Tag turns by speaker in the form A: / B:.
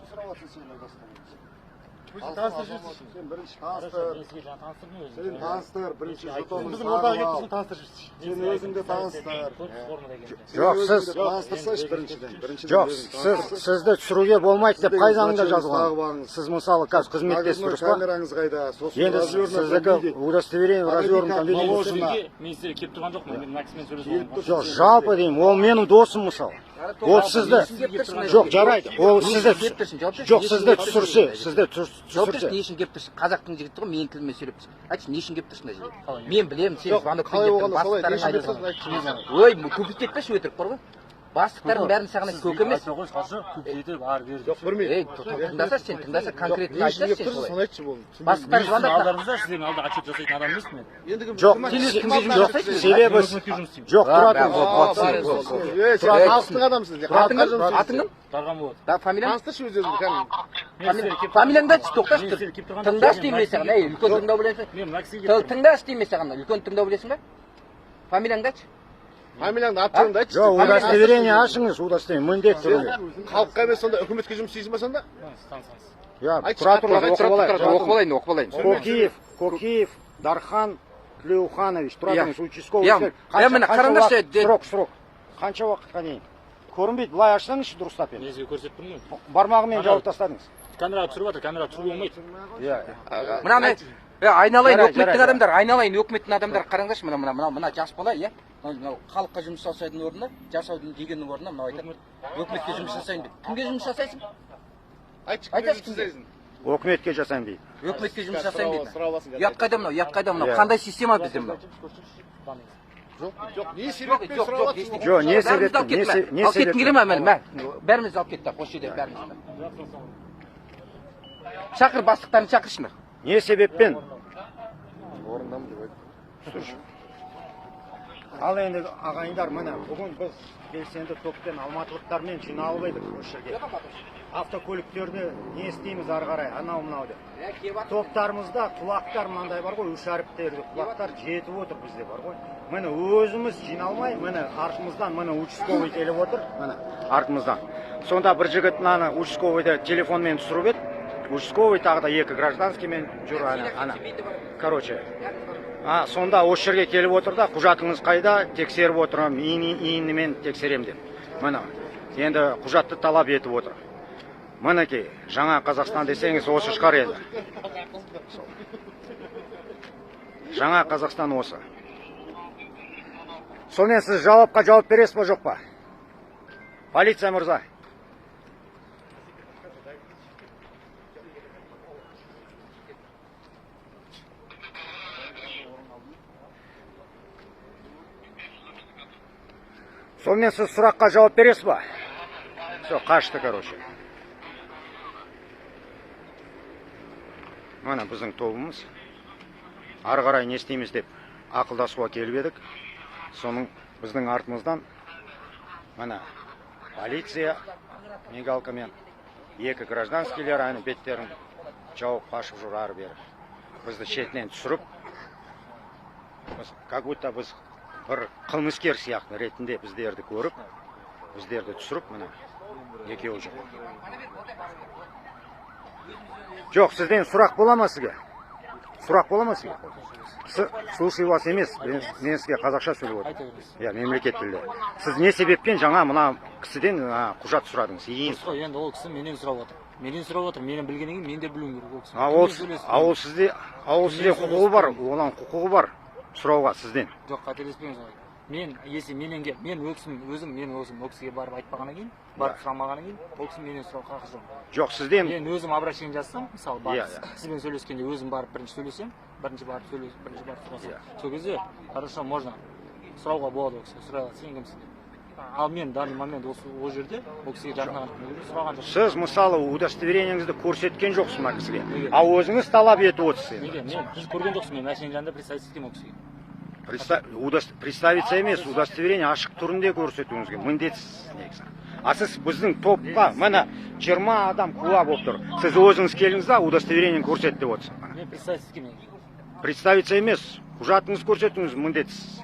A: сұрап жатсың сен удостоверение.
B: Сен бірінші таныстыр. Сен таныстыр, бірінші жетонын сен өзіңді таныстыр.
C: Жоқ, сіз
B: таныстырсайшы біріншіден.
C: Жоқ, сізді түсіруге болмайды деп қай заңда жазылған? Сіз мысалы қазір қызметтесіз дұрыс па?
B: Камераңыз қайда?
C: Енді сіздікі удостоверение развернутом виде.
D: Мен сізге келіп тұрған жоқпын, мен Максмен сөйлесіп
C: Жоқ, жалпы деймін, ол менің досым мысалы. Ол сізді, жоқ, жарайды, ол сізді, жоқ, сізді түсірсе,
E: не үшін келіп тұрсың? Қазақтың жігіті ғой, менің тіліммен сөйлеп тұрсың. Айтшы, не үшін келіп тұрсың мына жерге? Мен білемін, сен звонок беріп бастықтарың айдырған. Ой, көпіріп кетпеші өтірік бар ғой. Бастықтардың бәрін саған көк емес.
B: Жоқ, көрмейді.
E: Тыңдаса сен, тыңдаса конкретно айтасың сен солай. Бастықтар
D: Мен
E: звондап
D: алдарыңызда сіздердің алда отчет жасайтын адам емеспін мен.
C: жоқ, себебі, жоқ, тұратын,
B: Халықтың адамсыз.
E: Атың кім?
D: Дарған болады.
E: Да, фамилияң?
B: Таныстыршы өзіңді.
E: Фамилияңды айтшы, тоқташы тұр. Тыңдаш деймін мен саған, ей, үлкен тыңдау білесің.
D: Мен Максимге
E: Тыңдаш деймін мен саған, үлкен тыңдау білесің ба? Фамилияңды айтшы.
B: Фамилияңды аты-жөніңді айтшы.
C: жоқ, удостоверение ашыңыз, удостоверение, міндет түрінде.
B: Халыққа емес сонда, үкіметке жұмыс істейсің ба сонда?
C: Тұра тұрыңыз,
E: Оқып алайын.
C: Кокиев, Дархан Тлеуханович, тұра тұрыңыз, участковый.
E: Міне, қараңдаршы.
C: Срок. Қанша уақытқа дейін? Көрінбейді, былай ашсаңызшы дұрыстап енді.
D: мен сізге көрсетіп тұрмын ғой.
C: Бармағымен жауып тастадыңыз.
D: Камера түсіріп жатыр, камера түсіру болмайды.
E: Мынаны айналайын өкіметтің адамдар, айналайын өкіметтің адамдар қараңдаршы, мына жас бала, иә? Мынау халыққа жұмыс жасайтын орнына, жасаудың дегеннің орнына мынау айтады. Өкіметке жұмыс жасайын деп. Кімге жұмыс жасайсың? Айтасың кімге?
C: Өкіметке жасайын дейді.
E: Өкіметке жұмыс жасайын дейді. Ұят қайда мынау? Қандай система бізде мынау?
B: Жоқ, не себеппен сұрап жатсың?
C: Жоқ, не себеппен?
E: Алып кеттің келе ма? Бәріміз алып кеттік, осы жерде бәріміз. Шақыр, бастықтарын шақыршыңдар.
C: Не себеппен?
B: Орындамын деп айт.
C: Ал енді ағайындар, міне, бүгін біз белсенді топпен алматылықтармен жиналып едік осы жерге. Автокөліктерді не істейміз ары қарай, анау-мынау деп. Топтарымызда құлақтар мынандай бар ғой, үш әріптерді құлақтар жетіп отыр бізде бар ғой. Міне өзіміз жиналмай, міне артымыздан, міне участковый келіп отыр, міне артымыздан. Сонда бір жігіт мынаны участковыйды телефонмен түсіріп еді. Участковый тағы да екі гражданскиймен жүр, ана. Короче, сонда осы жерге келіп отыр да, құжатыңыз қайда, тексеріп отырам, иінімен тексерем деп. Міне, енді құжатты талап етіп отыр. Мінекей, жаңа Қазақстан десеңіз осы шығар енді. Жаңа Қазақстан осы. Сонымен сіз жауапқа жауап бересіз ба, жоқ па? Полиция мырза. Сонымен сіз сұраққа жауап бересіз ба? Все, қашты, короче. Мына біздің тобымыз. Ары қарай не істейміз деп ақылдасуға келіп едік. Соның біздің артымыздан мына полиция мигалкамен екі гражданскийлер аны беттерін жауып қашып жүр ары бері. Бізді шетінен түсіріп, как будто біз бір қылмыскер сияқты ретінде біздерді көріп, біздерді түсіріп, мына екеуі жүр. Жоқ, сізден сұрақ бола ма сізге? Сұрақ бола ма сізге? Слушай вас емес, мен сізге қазақша сөйлеп отырмын. Мемлекет тілде. Сіз не себеппен жаңа мына кісіден құжат сұрадыңыз?
D: Енді ол кісі менен сұрап отыр. Менен білгеннен кейін мен де білуім керек ол кісі.
C: Сізде құқығы бар, olan құқығы бар сұрауға сізден.
D: Жоқ, қателеспеңіз. Мен өзім ол кісіге барып айтпағаннан кейін, барып сұрамағаннан кейін, ол кісі менен сұрау қақы жоқ.
C: Жоқ, сізден.
D: Мен өзім обращение жасасам, мысалы, сізбен сөйлескенде өзім барып бірінші сөйлесем, бірінші барып сұрасам. Сол кезде, хорошо, можно сұрауға болады ол кісі, сұрай алады, сен кімсің деп. Ал мен данный момент ол жерде ол кісіге жақынаған сұраған жоқ.
C: Сіз мысалы удостоверениеңізді көрсеткен жоқсыз мына кісіге. А өзіңіз талап етіп отырсыз.
D: Неге? Сіз көрген жоқсыз, мен машинаның жанында представить етемін ол кісіге.
C: Представиться емес, удостоверение ашық түрінде көрсетуіңізге міндетсіз негізі. А сіз біздің топқа, мына 20 адам куә болып тұр. Сіз өзіңіз келіңіз да удостоверениені көрсет деп отырсыз.
D: Мен представиться етемін.
C: Представиться емес, құжатыңыз көрсетуіңіз міндетсіз.